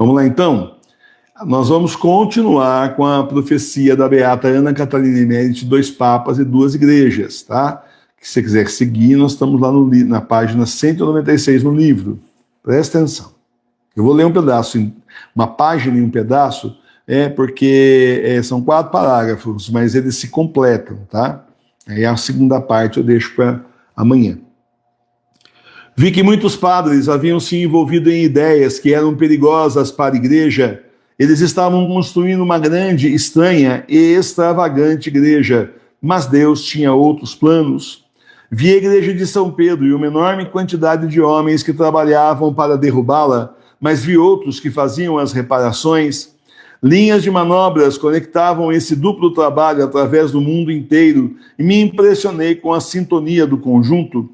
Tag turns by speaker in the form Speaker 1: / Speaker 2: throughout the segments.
Speaker 1: Vamos lá, então? Nós vamos continuar com a profecia da beata Ana Catarina Emérita, 2 papas e 2 igrejas, tá? Se você quiser seguir, nós estamos lá na página 196 no livro. Presta atenção. Eu vou ler um pedaço, uma página e um pedaço, porque são 4 parágrafos, mas eles se completam, tá? Aí a segunda parte eu deixo para amanhã. Vi que muitos padres haviam se envolvido em ideias que eram perigosas para a igreja. Eles estavam construindo uma grande, estranha e extravagante igreja, mas Deus tinha outros planos. Vi a igreja de São Pedro e uma enorme quantidade de homens que trabalhavam para derrubá-la, mas vi outros que faziam as reparações. Linhas de manobras conectavam esse duplo trabalho através do mundo inteiro e me impressionei com a sintonia do conjunto.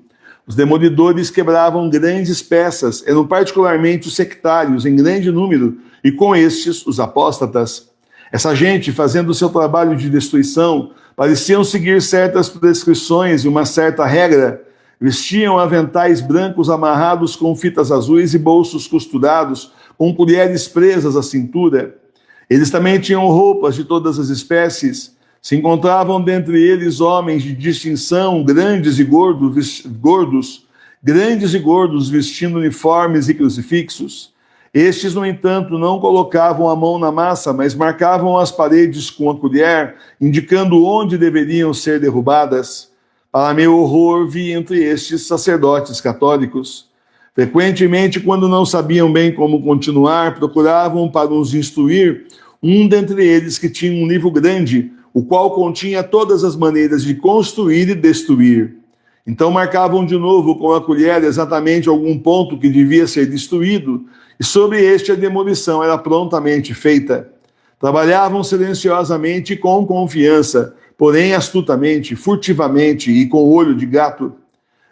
Speaker 1: Os demolidores quebravam grandes peças, eram particularmente os sectários em grande número, e com estes, os apóstatas. Essa gente, fazendo o seu trabalho de destruição, pareciam seguir certas prescrições e uma certa regra. Vestiam aventais brancos amarrados com fitas azuis e bolsos costurados, com colheres presas à cintura. Eles também tinham roupas de todas as espécies. Se encontravam dentre eles homens de distinção, grandes e gordos, vestindo uniformes e crucifixos. Estes, no entanto, não colocavam a mão na massa, mas marcavam as paredes com a colher, indicando onde deveriam ser derrubadas. Para meu horror, vi entre estes sacerdotes católicos. Frequentemente, quando não sabiam bem como continuar, procuravam para os instruir um dentre eles que tinha um livro grande, o qual continha todas as maneiras de construir e destruir. Então marcavam de novo com a colher exatamente algum ponto que devia ser destruído, e sobre este a demolição era prontamente feita. Trabalhavam silenciosamente e com confiança, porém astutamente, furtivamente e com olho de gato.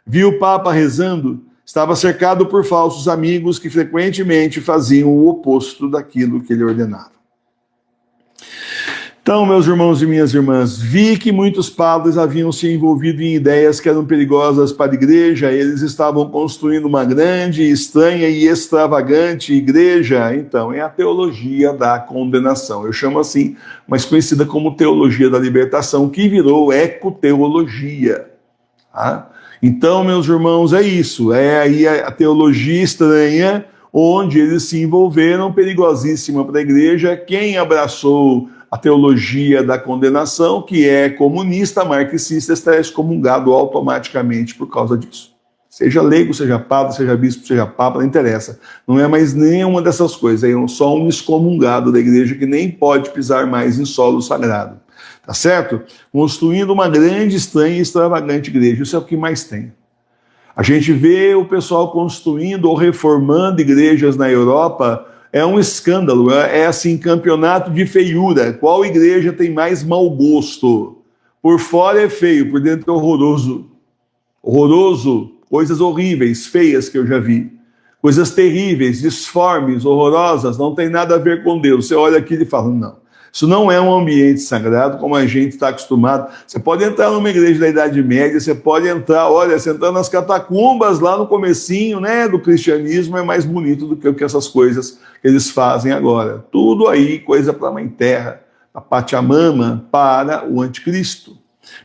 Speaker 1: Vi o Papa rezando, estava cercado por falsos amigos que frequentemente faziam o oposto daquilo que ele ordenava. Então, meus irmãos e minhas irmãs, vi que muitos padres haviam se envolvido em ideias que eram perigosas para a igreja, eles estavam construindo uma grande, estranha e extravagante igreja. Então, é a teologia da condenação. Eu chamo assim, mas conhecida como teologia da libertação, que virou ecoteologia. Tá? Então, meus irmãos, é isso. É aí a teologia estranha, onde eles se envolveram, perigosíssima para a igreja. Quem abraçou a teologia da condenação, que é comunista, marxista, está excomungado automaticamente por causa disso. Seja leigo, seja padre, seja bispo, seja papa, não interessa. Não é mais nenhuma dessas coisas, é só um excomungado da igreja que nem pode pisar mais em solo sagrado. Tá certo? Construindo uma grande, estranha e extravagante igreja, isso é o que mais tem. A gente vê o pessoal construindo ou reformando igrejas na Europa. É um escândalo, é assim, campeonato de feiura. Qual igreja tem mais mau gosto? Por fora é feio, por dentro é horroroso. Horroroso, coisas horríveis, feias que eu já vi. Coisas terríveis, disformes, horrorosas, não tem nada a ver com Deus. Você olha aqui e fala, não, isso não é um ambiente sagrado como a gente está acostumado. Você pode entrar numa igreja da Idade Média, você pode entrar, olha, você entra nas catacumbas lá no comecinho, né, do cristianismo, é mais bonito do que essas coisas que eles fazem agora. Tudo aí, coisa para a Mãe Terra, a Pachamama, para o anticristo.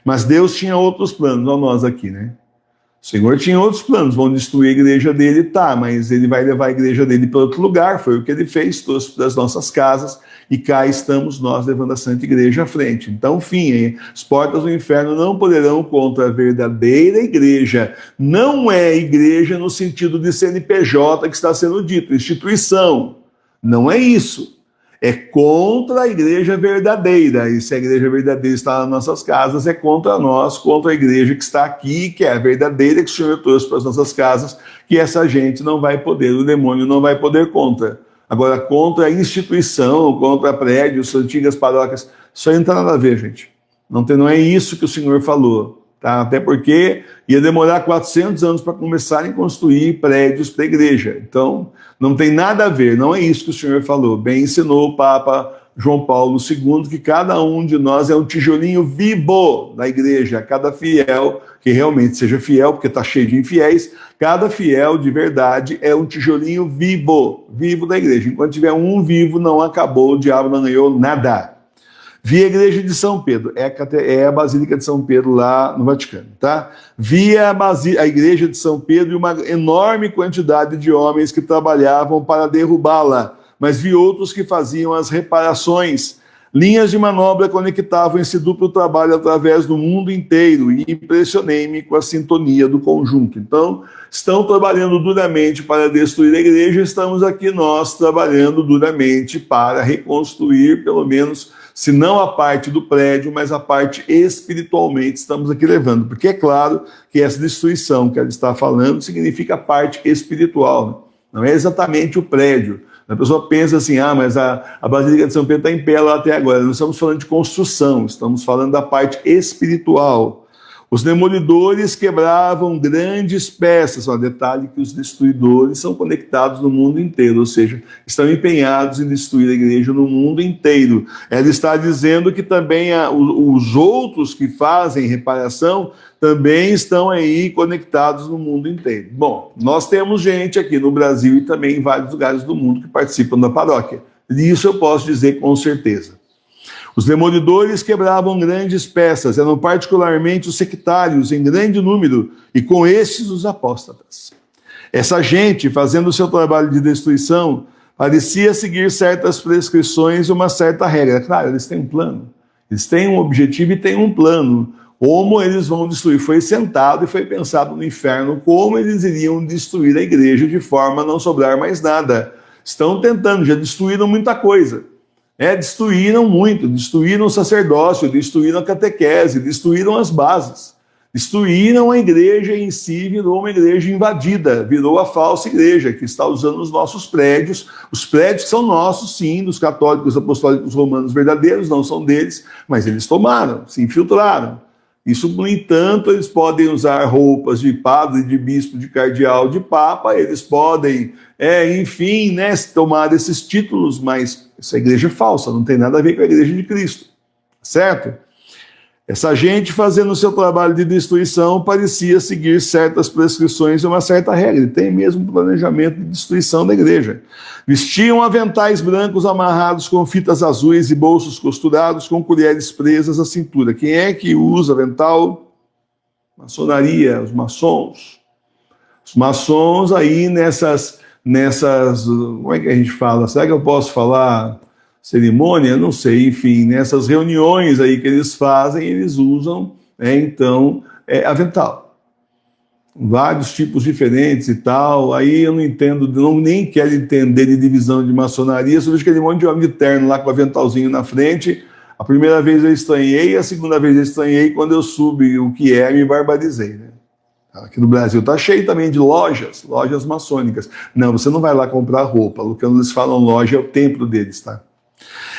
Speaker 1: Mas Deus tinha outros planos, olha nós aqui, né? O Senhor tinha outros planos, vão destruir a igreja dele, tá, mas ele vai levar a igreja dele para outro lugar, foi o que ele fez, trouxe das nossas casas, e cá estamos nós levando a Santa Igreja à frente. Então, fim, as portas do inferno não poderão contra a verdadeira igreja. Não é igreja no sentido de CNPJ que está sendo dito, instituição. Não é isso. É contra a igreja verdadeira. E se a igreja verdadeira está nas nossas casas, é contra nós, contra a igreja que está aqui, que é a verdadeira que o Senhor trouxe para as nossas casas, que essa gente não vai poder, o demônio não vai poder contra. Agora, contra a instituição, contra prédios, antigas paróquias, isso aí não tem nada a ver, gente. Não é isso que o Senhor falou. Tá? Até porque ia demorar 400 anos para começarem a construir prédios para a igreja. Então, não tem nada a ver, não é isso que o Senhor falou. Bem ensinou o Papa João Paulo II, que cada um de nós é um tijolinho vivo da igreja, cada fiel que realmente seja fiel, porque está cheio de infiéis, cada fiel de verdade é um tijolinho vivo da igreja. Enquanto tiver um vivo, não acabou, o diabo não ganhou nada. Vi a igreja de São Pedro, é a Basílica de São Pedro lá no Vaticano, tá? Vi a igreja de São Pedro e uma enorme quantidade de homens que trabalhavam para derrubá-la, mas vi outros que faziam as reparações. Linhas de manobra conectavam esse duplo trabalho através do mundo inteiro e impressionei-me com a sintonia do conjunto. Então, estão trabalhando duramente para destruir a igreja, estamos aqui nós trabalhando duramente para reconstruir, pelo menos, se não a parte do prédio, mas a parte espiritualmente estamos aqui levando. Porque é claro que essa destruição que ela está falando significa a parte espiritual, não é exatamente o prédio. A pessoa pensa assim, mas a Basílica de São Pedro está em pé lá até agora. Não estamos falando de construção, estamos falando da parte espiritual. Os demolidores quebravam grandes peças. Detalhe que os destruidores são conectados no mundo inteiro, ou seja, estão empenhados em destruir a igreja no mundo inteiro. Ela está dizendo que também os outros que fazem reparação também estão aí conectados no mundo inteiro. Bom, nós temos gente aqui no Brasil e também em vários lugares do mundo que participam da paróquia. Isso eu posso dizer com certeza. Os demolidores quebravam grandes peças, eram particularmente os sectários em grande número, e com estes os apóstatas. Essa gente, fazendo o seu trabalho de destruição, parecia seguir certas prescrições e uma certa regra. Claro, eles têm um plano, eles têm um objetivo e têm um plano. Como eles vão destruir? Foi sentado e foi pensado no inferno como eles iriam destruir a igreja de forma a não sobrar mais nada. Estão tentando, já destruíram muita coisa. Destruíram muito, destruíram o sacerdócio, destruíram a catequese, destruíram as bases, destruíram a igreja em si, virou uma igreja invadida, virou a falsa igreja, que está usando os nossos prédios, os prédios que são nossos, sim, dos católicos apostólicos romanos verdadeiros, não são deles, mas eles tomaram, se infiltraram. Isso, no entanto, eles podem usar roupas de padre, de bispo, de cardeal, de papa, eles podem, enfim, tomar esses títulos, mas essa igreja é falsa, não tem nada a ver com a igreja de Cristo, certo? Essa gente fazendo o seu trabalho de destruição parecia seguir certas prescrições e uma certa regra, tem mesmo um planejamento de destruição da igreja. Vestiam aventais brancos amarrados com fitas azuis e bolsos costurados com colheres presas à cintura. Quem é que usa avental? Maçonaria, os maçons. Os maçons aí nessas, como é que a gente fala? Será que eu posso falar cerimônia? Não sei, enfim, nessas reuniões aí que eles fazem, eles usam, avental. Vários tipos diferentes e tal, aí eu não entendo, nem quero entender de divisão de maçonaria, só vejo aquele monte de homem de terno lá com o aventalzinho na frente. A primeira vez eu estranhei, a segunda vez eu estranhei, quando eu soube o que me barbarizei, né? Aqui no Brasil está cheio também de lojas maçônicas. Não, você não vai lá comprar roupa, quando eles falam loja é o templo deles, tá?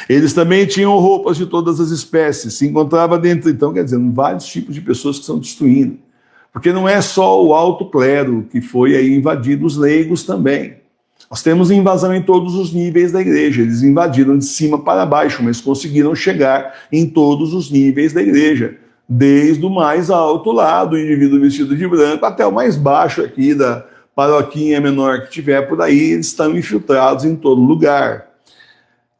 Speaker 1: Eles também tinham roupas de todas as espécies, se encontrava dentro, então, quer dizer, vários tipos de pessoas que estão destruindo. Porque não é só o alto clero que foi aí invadido, os leigos também. Nós temos invasão em todos os níveis da igreja, eles invadiram de cima para baixo, mas conseguiram chegar em todos os níveis da igreja. Desde o mais alto lá, do indivíduo vestido de branco, até o mais baixo aqui da paroquinha menor que tiver por aí, eles estão infiltrados em todo lugar.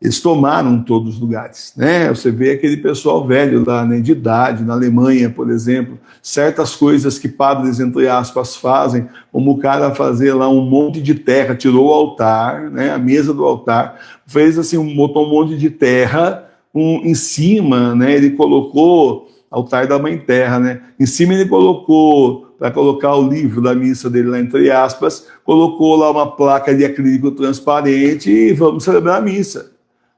Speaker 1: Eles tomaram todos os lugares, né? Você vê aquele pessoal velho lá, né, de idade, na Alemanha, por exemplo, certas coisas que padres, entre aspas, fazem, como o cara fazer lá um monte de terra, tirou o altar, né, a mesa do altar, fez assim, botou um monte de terra em cima, né, ele colocou, altar da Mãe Terra, né, em cima ele colocou, para colocar o livro da missa dele lá, entre aspas, colocou lá uma placa de acrílico transparente e vamos celebrar a missa.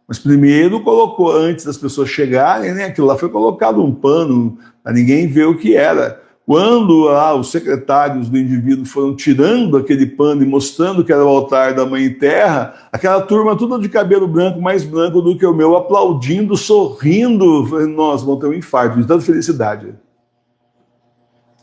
Speaker 1: Mas primeiro colocou, antes das pessoas chegarem, né, aquilo lá foi colocado um pano para ninguém ver o que era. Quando os secretários do indivíduo foram tirando aquele pano e mostrando que era o altar da Mãe Terra, aquela turma toda de cabelo branco, mais branco do que o meu, aplaudindo, sorrindo, nós vamos ter um infarto de tanta felicidade.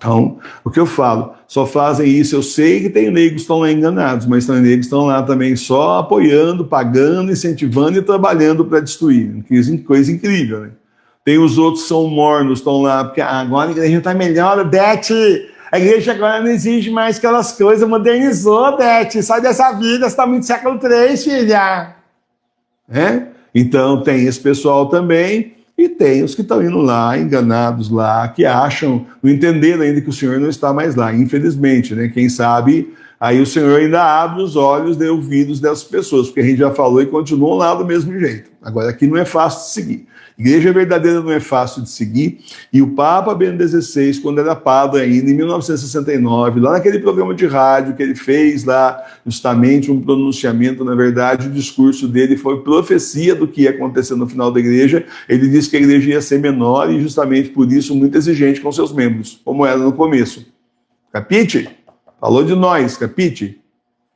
Speaker 1: Então, o que eu falo, só fazem isso, eu sei que tem leigos que estão lá enganados, mas tem leigos que estão lá também só apoiando, pagando, incentivando e trabalhando para destruir. Coisa incrível, né? Tem os outros que são mornos, estão lá, porque agora a igreja está melhor, Beth, a igreja agora não exige mais aquelas coisas, modernizou, Beth, sai dessa vida, você está muito século III, filha. Então tem esse pessoal também, e tem os que estão indo lá, enganados lá, que acham, não entenderam ainda que o Senhor não está mais lá, infelizmente, né? Quem sabe, aí o Senhor ainda abre os olhos e ouvidos dessas pessoas, porque a gente já falou e continuam lá do mesmo jeito. Agora, aqui não é fácil de seguir. Igreja verdadeira não é fácil de seguir, e o Papa Bento XVI, quando era padre ainda, em 1969, lá naquele programa de rádio que ele fez lá, justamente um pronunciamento, na verdade, o discurso dele foi profecia do que ia acontecer no final da igreja. Ele disse que a igreja ia ser menor e justamente por isso muito exigente com seus membros, como era no começo. Capite? Falou de nós, capite?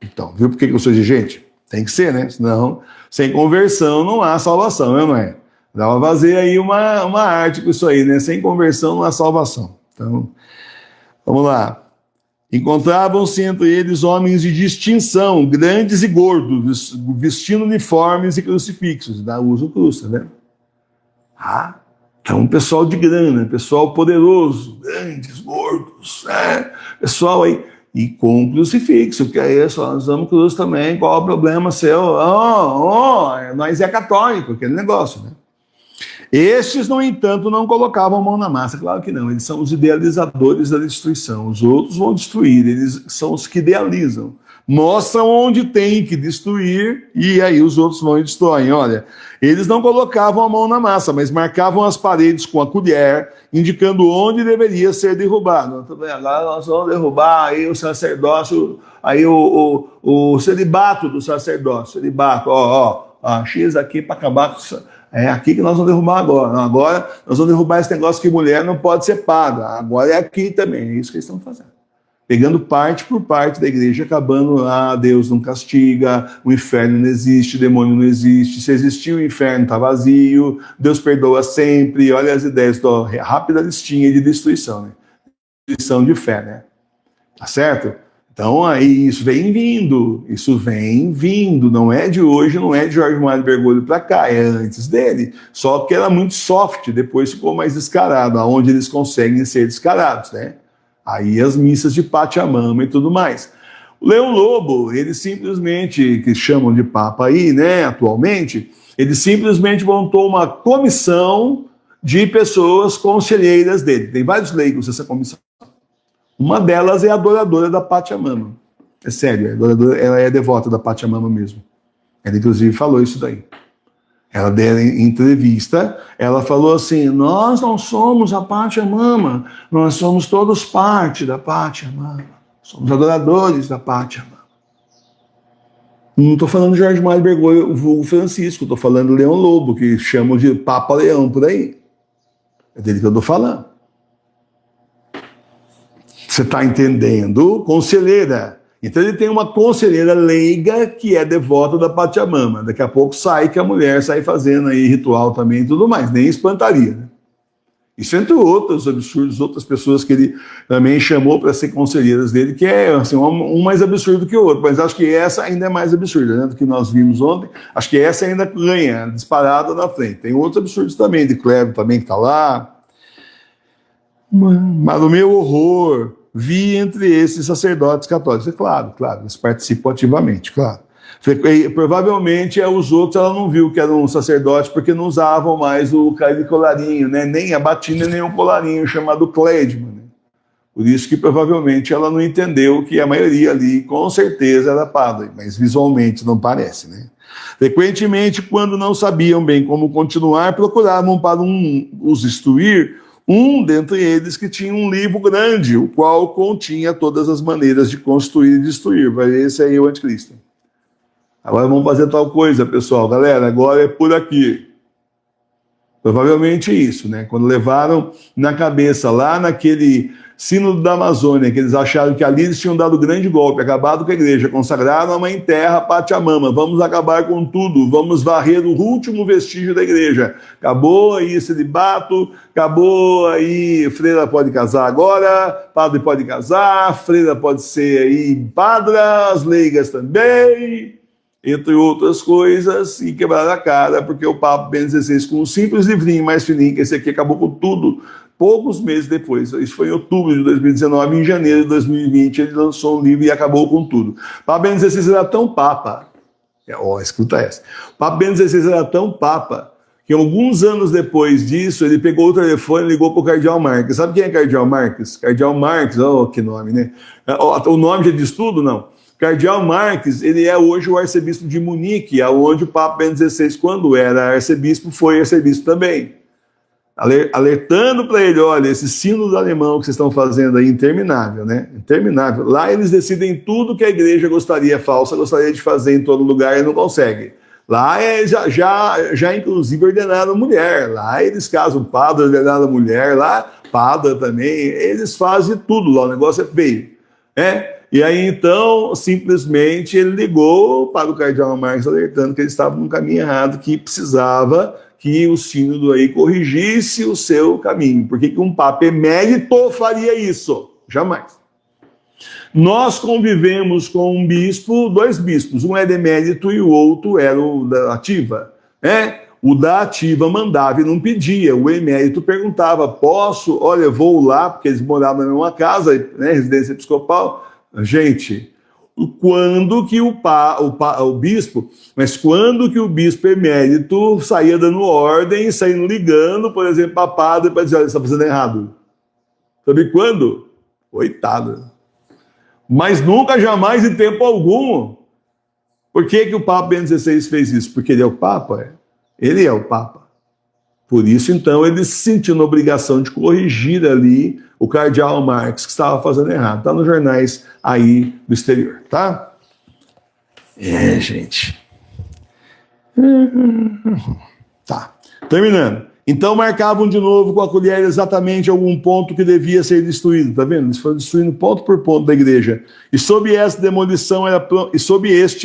Speaker 1: Então, viu por que eu sou exigente? Tem que ser, né? Senão, sem conversão não há salvação, não é? Dá pra fazer aí uma arte com isso aí, né? Sem conversão não há salvação. Então, vamos lá. Encontravam-se entre eles homens de distinção, grandes e gordos, vestindo uniformes e crucifixos. Dá uso cruz, tá vendo? Então, um pessoal de grana, pessoal poderoso, grandes, gordos, pessoal aí, e com crucifixo, que é isso, nós usamos cruz também, qual é o problema seu? Nós é católico, aquele negócio, né? Estes, no entanto, não colocavam a mão na massa. Claro que não, eles são os idealizadores da destruição. Os outros vão destruir, eles são os que idealizam. Mostram onde tem que destruir e aí os outros vão e destroem. Olha, eles não colocavam a mão na massa, mas marcavam as paredes com a colher, indicando onde deveria ser derrubado. Agora nós vamos derrubar aí o sacerdócio, aí o celibato do sacerdócio. Celibato, X aqui para acabar com é aqui que nós vamos derrubar agora. Não, agora nós vamos derrubar esse negócio que mulher não pode ser paga. Agora é aqui também. É isso que eles estão fazendo. Pegando parte por parte da igreja, acabando, Deus não castiga, o inferno não existe, o demônio não existe. Se existiu, o inferno está vazio, Deus perdoa sempre. Olha as ideias, rápida listinha de destruição, né? Destruição de fé, né? Tá certo? Então, aí isso vem vindo, não é de hoje, não é de Jorge Mário Bergoglio para cá, é antes dele, só que era muito soft, depois ficou mais descarado, aonde eles conseguem ser descarados, né? Aí as missas de Pachamama e tudo mais. O Leão Lobo, ele simplesmente, que chamam de Papa aí, né, atualmente, ele simplesmente montou uma comissão de pessoas conselheiras dele, tem vários leigos nessa comissão. Uma delas é a adoradora da Pachamama. É sério, a adoradora, ela é devota da Pachamama mesmo. Ela, inclusive, falou isso daí. Ela deu em entrevista, ela falou assim, nós não somos a Pachamama, nós somos todos parte da Pachamama. Somos adoradores da Pachamama. Não estou falando de Jorge Mário Bergoglio, o Francisco, estou falando do Leão Lobo, que chamam de Papa Leão por aí. É dele que eu estou falando. Você está entendendo? Conselheira. Então ele tem uma conselheira leiga que é devota da Pachamama. Daqui a pouco sai que a mulher sai fazendo aí ritual também e tudo mais. Nem espantaria, né? Isso entre outros absurdos, outras pessoas que ele também chamou para ser conselheiras dele, que é assim, um mais absurdo que o outro. Mas acho que essa ainda é mais absurda, né, do que nós vimos ontem. Acho que essa ainda ganha, disparada na frente. Tem outros absurdos também, de Cleber também que está lá. Mas o meu horror... vi entre esses sacerdotes católicos. Claro, eles participam ativamente, claro. Provavelmente os outros ela não viu que era um sacerdote porque não usavam mais o colarinho, né? Nem a batina, nem o colarinho chamado clédima. Né? Por isso que provavelmente ela não entendeu que a maioria ali com certeza era padre, mas visualmente não parece, né? Frequentemente, quando não sabiam bem como continuar, procuravam para os instruir dentre eles que tinha um livro grande, o qual continha todas as maneiras de construir e destruir. Esse aí é o anticristo. Agora vamos fazer tal coisa, pessoal. Galera, agora é por aqui. Provavelmente isso, né? Quando levaram na cabeça lá naquele sínodo da Amazônia, que eles acharam que ali eles tinham dado grande golpe, acabado com a igreja, consagraram a Mãe Terra, Pachamama, vamos acabar com tudo, vamos varrer o último vestígio da igreja. Acabou aí celibato, acabou aí, freira pode casar agora, padre pode casar, freira pode ser aí padra, as leigas também, entre outras coisas, e quebraram a cara, porque o Papa Bento XVI, com um simples livrinho mais fininho que esse aqui, acabou com tudo, poucos meses depois. Isso foi em outubro de 2019, em janeiro de 2020, ele lançou um livro e acabou com tudo. O Papa Bento XVI era tão papa, escuta essa, o Papa Bento XVI era tão papa, que alguns anos depois disso, ele pegou o telefone e ligou para o Cardeal Marques. Sabe quem é Cardeal Marques? Cardeal Marques, que nome, né? O nome já diz tudo, não? Cardeal Marques, ele é hoje o arcebispo de Munique, onde o Papa Bento XVI, quando era arcebispo, foi arcebispo também. Alertando para ele, olha, esse sínodo alemão que vocês estão fazendo aí, interminável, né? Interminável. Lá eles decidem tudo que a igreja gostaria de fazer em todo lugar e não consegue. Lá já inclusive ordenaram mulher, lá eles casam padre, ordenaram mulher, lá padre também, eles fazem tudo lá, o negócio é feio, né? E aí, então, simplesmente ele ligou para o Cardeal Marques alertando que ele estava no caminho errado, que precisava que o sínodo aí corrigisse o seu caminho. Por que um Papa emérito faria isso? Jamais. Nós convivemos com um bispo, dois bispos, um era emérito e o outro era o da ativa, né? O da ativa mandava e não pedia, o emérito perguntava, posso? Olha, vou lá, porque eles moravam na mesma casa, né, residência episcopal. Gente, quando que o bispo emérito saía dando ordem, saindo ligando, por exemplo, para padre, para dizer, olha, você está fazendo errado. Sabe quando? Coitado. Mas nunca, jamais, em tempo algum. Por que o Papa Bento XVI fez isso? Porque ele é o Papa? Ele é o Papa. Por isso, então, ele se sentiu na obrigação de corrigir ali o Cardeal Marques, que estava fazendo errado. Está nos jornais aí do exterior, tá? Gente. Tá. Terminando. Então marcavam de novo com a colher exatamente algum ponto que devia ser destruído, tá vendo? Eles foram destruindo ponto por ponto da igreja. E sob este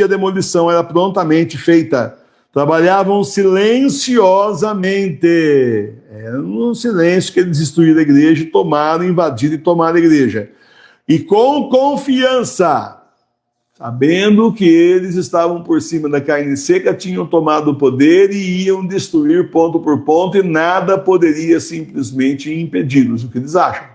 Speaker 1: a demolição era prontamente feita. Trabalhavam silenciosamente. Era no silêncio que eles destruíram a igreja, invadiram e tomaram a igreja. E com confiança, sabendo que eles estavam por cima da carne seca, tinham tomado o poder e iam destruir ponto por ponto e nada poderia simplesmente impedi-los. O que eles acham?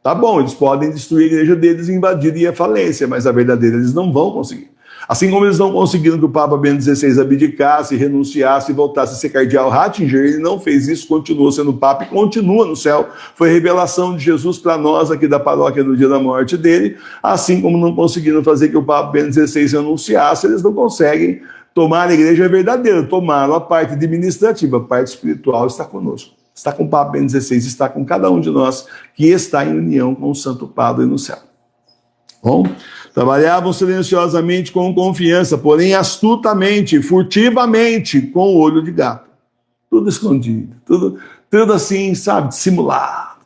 Speaker 1: Tá bom, eles podem destruir a igreja deles e invadir a falência, mas a verdadeira eles não vão conseguir. Assim como eles não conseguiram que o Papa Bento XVI abdicasse, renunciasse e voltasse a ser cardeal Ratzinger, ele não fez isso, continuou sendo Papa e continua no céu. Foi revelação de Jesus para nós aqui da paróquia no dia da morte dele, assim como não conseguiram fazer que o Papa Bento XVI renunciasse, eles não conseguem tomar a igreja verdadeira, tomaram a parte administrativa, a parte espiritual está conosco. Está com o Papa Bento XVI, está com cada um de nós que está em união com o Santo Padre no céu. Bom, trabalhavam silenciosamente com confiança, porém astutamente, furtivamente, com o olho de gato. Tudo escondido, tudo assim, sabe, dissimulado.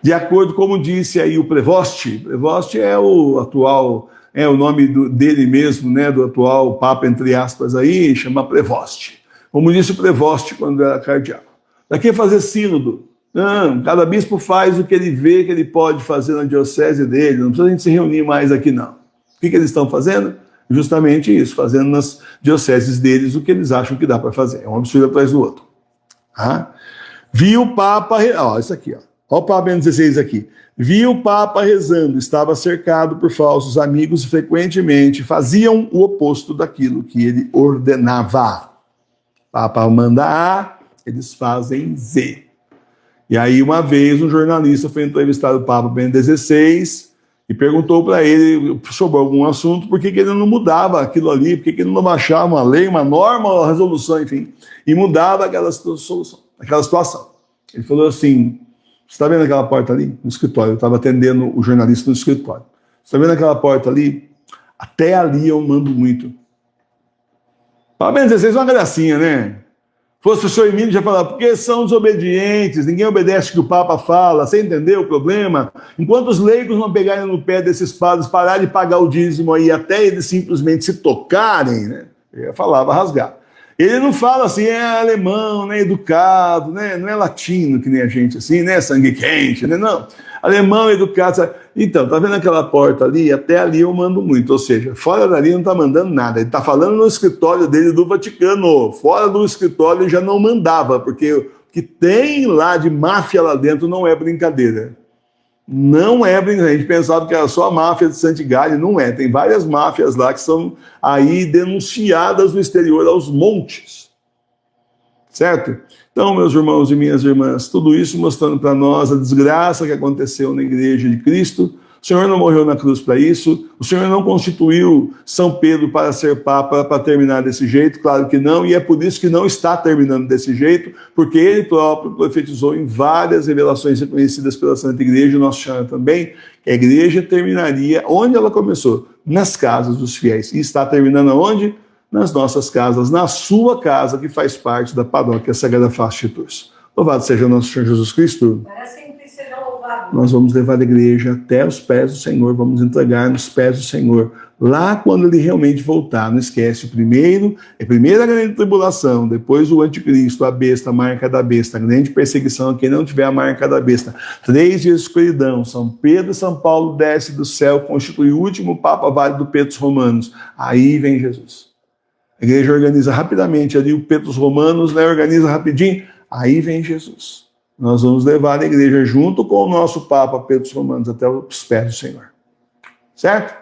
Speaker 1: De acordo com como disse aí o Prevost. Prevost é o atual, o nome dele mesmo, né, do atual Papa, entre aspas, aí, chama Prevost. Como disse o Prevost quando era cardeal. Para que fazer sínodo? Não, cada bispo faz o que ele vê que ele pode fazer na diocese dele, não precisa a gente se reunir mais aqui, não. O que eles estão fazendo? Justamente isso, fazendo nas dioceses deles o que eles acham que dá para fazer. É um absurdo atrás do outro. Viu o Papa... isso aqui, ó. Olha o Papa Bento XVI aqui. Viu o Papa rezando, estava cercado por falsos amigos e frequentemente faziam o oposto daquilo que ele ordenava. O Papa manda A, eles fazem Z. E aí, uma vez, um jornalista foi entrevistar o Papa Bento XVI e perguntou para ele sobre algum assunto, por que ele não mudava aquilo ali, por que ele não baixava uma lei, uma norma, uma resolução, enfim, e mudava aquela situação. Ele falou assim, você está vendo aquela porta ali? No escritório, eu estava atendendo o jornalista no escritório. Você está vendo aquela porta ali? Até ali eu mando muito. Papa Bento XVI é uma gracinha, né? Fosse o senhor Emílio já falar, porque são desobedientes, ninguém obedece o que o Papa fala, você entendeu o problema? Enquanto os leigos não pegarem no pé desses padres, pararem de pagar o dízimo aí, até eles simplesmente se tocarem, né? Ele falava rasgar. Ele não fala assim, é alemão, né, educado, né, não é latino que nem a gente assim, né, sangue quente, né, não. Alemão, educado, sabe? Então, tá vendo aquela porta ali? Até ali eu mando muito, ou seja, fora dali não tá mandando nada, ele tá falando no escritório dele do Vaticano, fora do escritório ele já não mandava, porque o que tem lá de máfia lá dentro não é brincadeira. Não é brincadeira, a gente pensava que era só a máfia de Santigalli, não é, tem várias máfias lá que são aí denunciadas no exterior aos montes, certo? Então, meus irmãos e minhas irmãs, tudo isso mostrando para nós a desgraça que aconteceu na Igreja de Cristo. O Senhor não morreu na cruz para isso, o Senhor não constituiu São Pedro para ser Papa para terminar desse jeito, claro que não, e é por isso que não está terminando desse jeito, porque ele próprio profetizou em várias revelações reconhecidas pela Santa Igreja, nosso Senhor também, que a Igreja terminaria onde ela começou, nas casas dos fiéis, e está terminando aonde? Nas nossas casas, na sua casa, que faz parte da paróquia Sagrada Face de Tours. Louvado seja o nosso Senhor Jesus Cristo.
Speaker 2: Para sempre seja louvado.
Speaker 1: Nós vamos levar a igreja até os pés do Senhor, vamos entregar nos pés do Senhor, lá quando ele realmente voltar. Não esquece, primeiro a grande tribulação, depois o anticristo, a besta, a marca da besta, a grande perseguição a quem não tiver a marca da besta. 3 dias de escuridão, São Pedro e São Paulo desce do céu, constitui o último Papa válido do Petrus Romanos. Aí vem Jesus. A igreja organiza rapidamente ali o Petrus Romanos, né, organiza rapidinho, aí vem Jesus. Nós vamos levar a igreja junto com o nosso Papa Petrus Romanos até os pés do Senhor. Certo?